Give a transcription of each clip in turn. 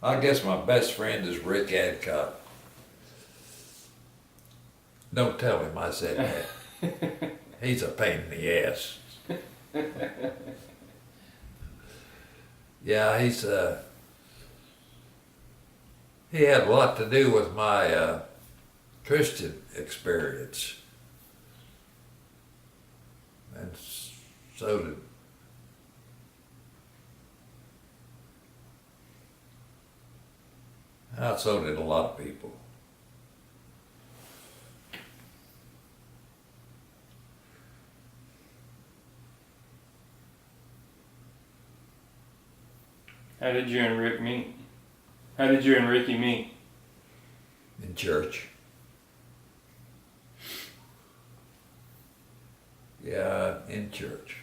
I guess my best friend is Rick Adcock. Don't tell him I said that. He's a pain in the ass. Yeah, he had a lot to do with my Christian experience. And so did so did a lot of people. How did you and Rick meet? How did you and Ricky meet? In church. Yeah, in church.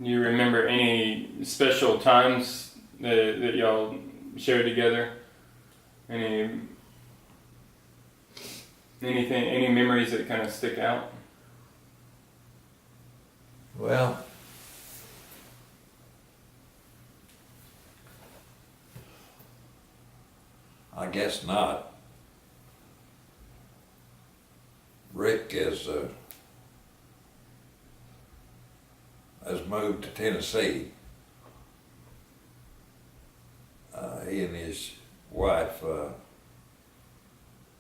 Do you remember any special times that y'all shared together? Any memories that kind of stick out? Well, I guess not. Rick has moved to Tennessee. He and his wife,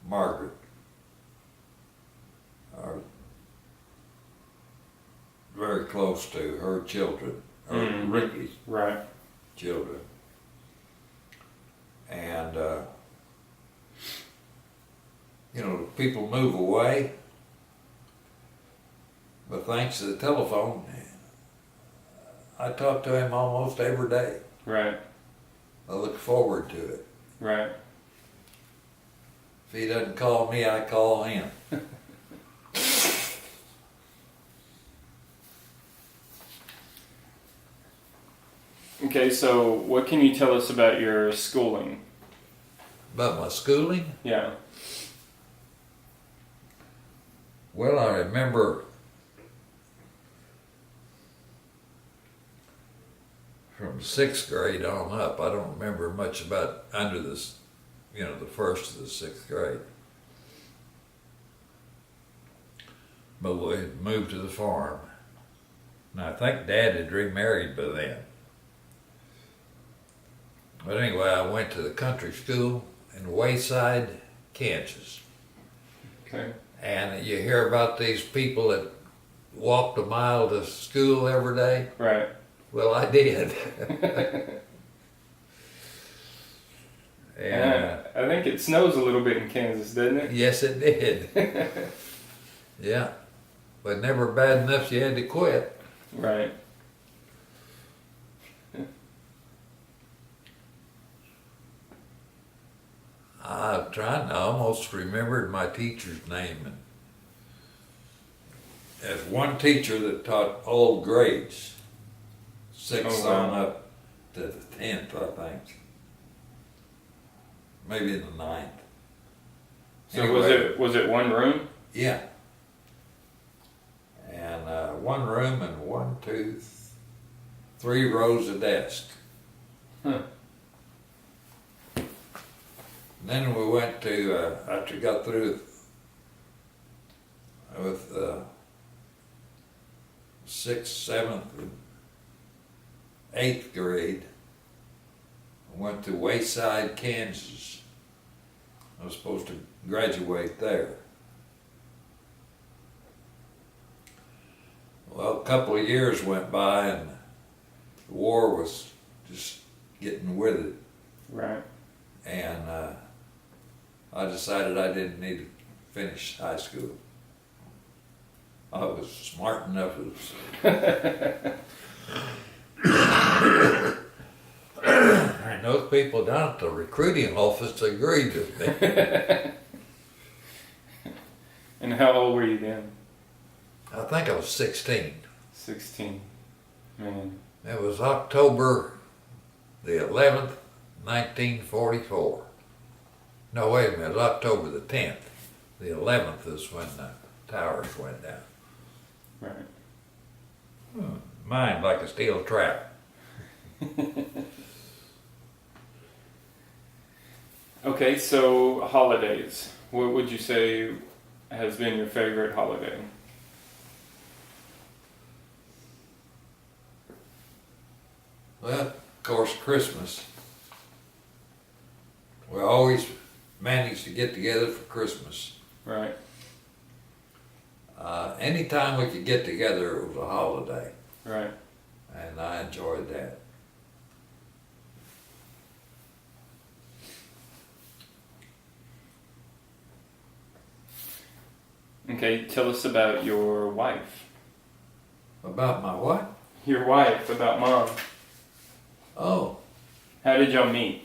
Margaret, are very close to her children, or Ricky's Right. children. And, people move away, but thanks to the telephone, I talk to him almost every day. Right. I look forward to it. Right. If he doesn't call me, I call him. Okay, so what can you tell us about your schooling? About my schooling? Yeah. Well, I remember from 6th grade on up. I don't remember much about under this, the first to the 6th grade. But we had moved to the farm. And I think Dad had remarried by then. But anyway, I went to the country school in Wayside, Kansas. Okay. And you hear about these people that walked a mile to school every day. Right. Well, I did. And I think it snows a little bit in Kansas, doesn't it? yes, it did. Yeah, but never bad enough you had to quit. Right. I'm trying. I almost remembered my teacher's name. And there's one teacher that taught all grades, 6th on up to the 10th, I think. Maybe in the 9th. So Anyway, was it one room? Yeah. And one room and 1, 2, 3 rows of desks. Huh. Then we went to, after we got through with 6th, 7th, and 8th grade, I went to Wayside, Kansas. I was supposed to graduate there. Well, a couple of years went by and the war was just getting with it. Right. And I decided I didn't need to finish high school. I was smart enough. And those people down at the recruiting office agreed with me. And how old were you then? I think I was 16. 16. Man. It was October the 11th, 1944. No, wait a minute, October the 10th, The 11th is when the towers went down. Right. Mine like a steel trap. Okay, so holidays. What would you say has been your favorite holiday? Well, of course, Christmas. We always manage to get together for Christmas. Right. Anytime we could get together, it was a holiday, Right. and I enjoyed that. Okay, tell us about your wife. About my what? Your wife, about mom. Oh, How did y'all meet?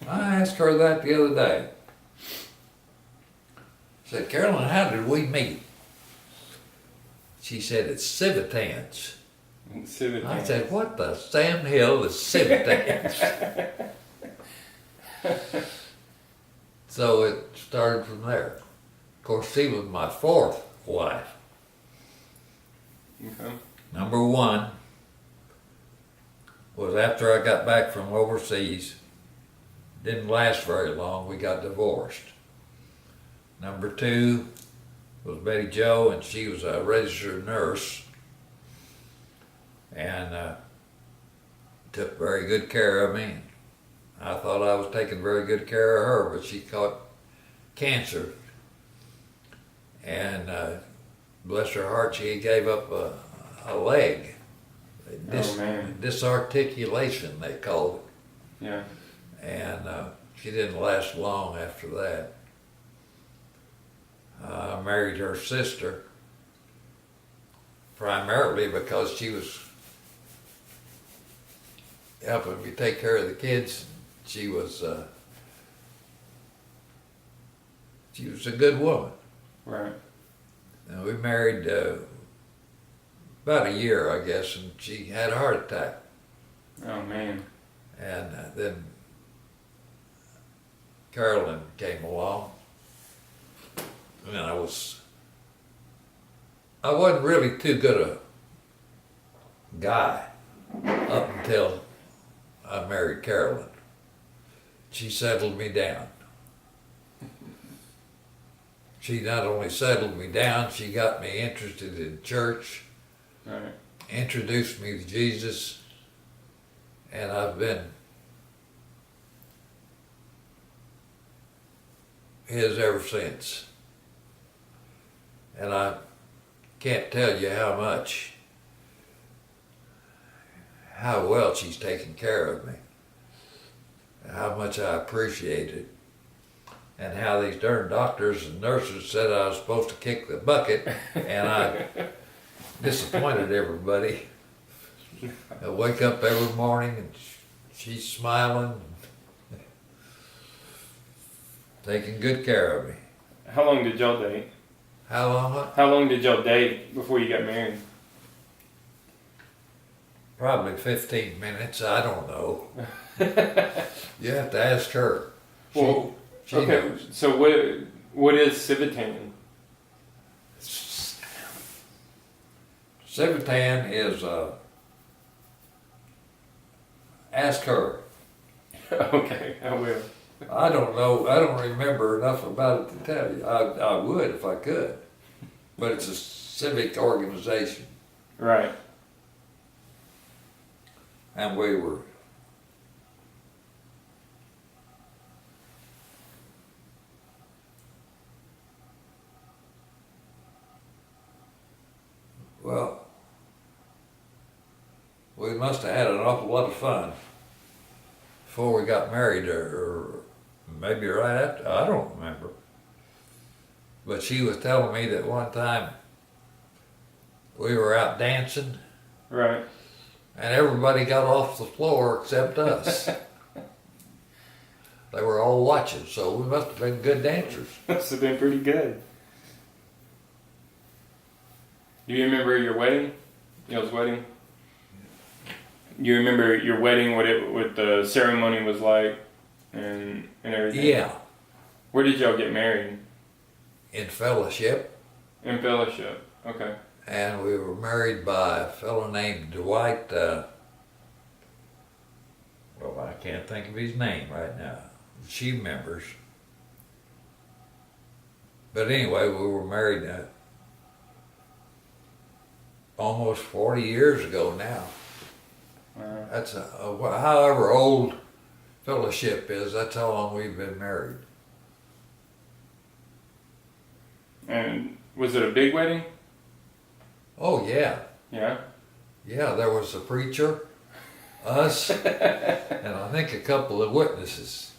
I asked her that the other day. I said, Carolyn, how did we meet? She said, it's Civitans. I said, what the Sam Hill is Civitans? So it started from there. Of course, she was my fourth wife. Okay. Number one was after I got back from overseas. Didn't last very long, we got divorced. Number two was Betty Jo, and she was a registered nurse. And took very good care of me. I thought I was taking very good care of her, but she caught cancer. And bless her heart, she gave up a leg. Oh, man. Disarticulation, they called it. Yeah. And she didn't last long after that. I married her sister primarily because she was helping me take care of the kids. She was a good woman. Right. And we married about a year, I guess, and she had a heart attack. Oh, man. And then Carolyn came along, and I wasn't really too good a guy up until I married Carolyn. She settled me down. She not only settled me down, she got me interested in church, Right. introduced me to Jesus, and I've been his ever since. And I can't tell you how well she's taken care of me, and how much I appreciate it, and how these darn doctors and nurses said I was supposed to kick the bucket, and I disappointed everybody. I wake up every morning and she's smiling, taking good care of me. How long did y'all date? How long? How long did y'all date before you got married? Probably 15 minutes, I don't know. You have to ask her. Well, She okay. knows. So what is Civitan? Civitan is, ask her. Okay, I will. I don't know, I don't remember enough about it to tell you. I would if I could. But it's a civic organization, Right. and we were well, we must have had an awful lot of fun before we got married, or maybe right after, I don't remember. But she was telling me that one time we were out dancing Right. and everybody got off the floor except us. They were all watching, so we must have been good dancers. Must have been pretty good. Do you remember your wedding? Y'all's wedding? You remember your wedding, what the ceremony was like, and everything? Yeah. Where did y'all get married? in fellowship, In fellowship. Okay. and we were married by a fellow named Dwight. Well, I can't think of his name right now. She members. But anyway, we were married almost 40 years ago now. That's however old fellowship is, that's how long we've been married. And was it a big wedding? Oh, yeah. Yeah. Yeah, there was a preacher, us, and I think a couple of witnesses.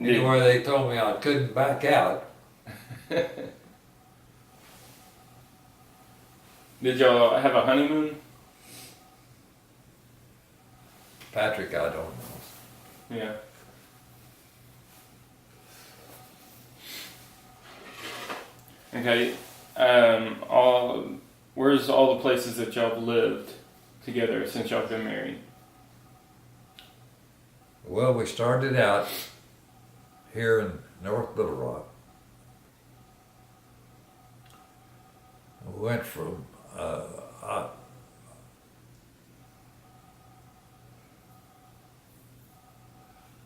Anyway, they told me I couldn't back out. Did y'all have a honeymoon? Patrick, I don't know. Yeah. Okay. Where's all the places that y'all lived together since y'all been married? Well, we started out here in North Little Rock. We went from I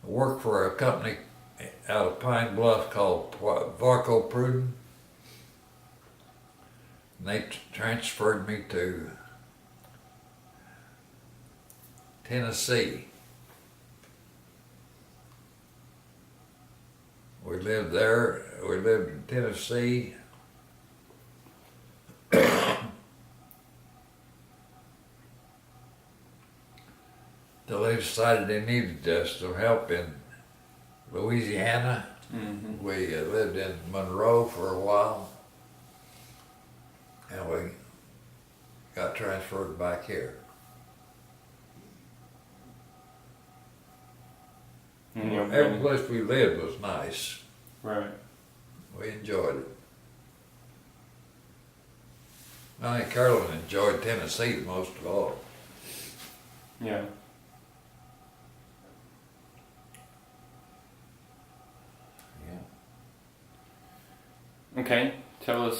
worked for a company out of Pine Bluff called Varco Pruden. And they transferred me to Tennessee. We lived there. We lived in Tennessee. Till they decided they needed some help in Louisiana. Mm-hmm. We lived in Monroe for a while, and we got transferred back here. And y'all Every been- place we lived was nice. right. We enjoyed it. I think Carolyn enjoyed Tennessee the most of all. Yeah. Yeah. Okay. Tell us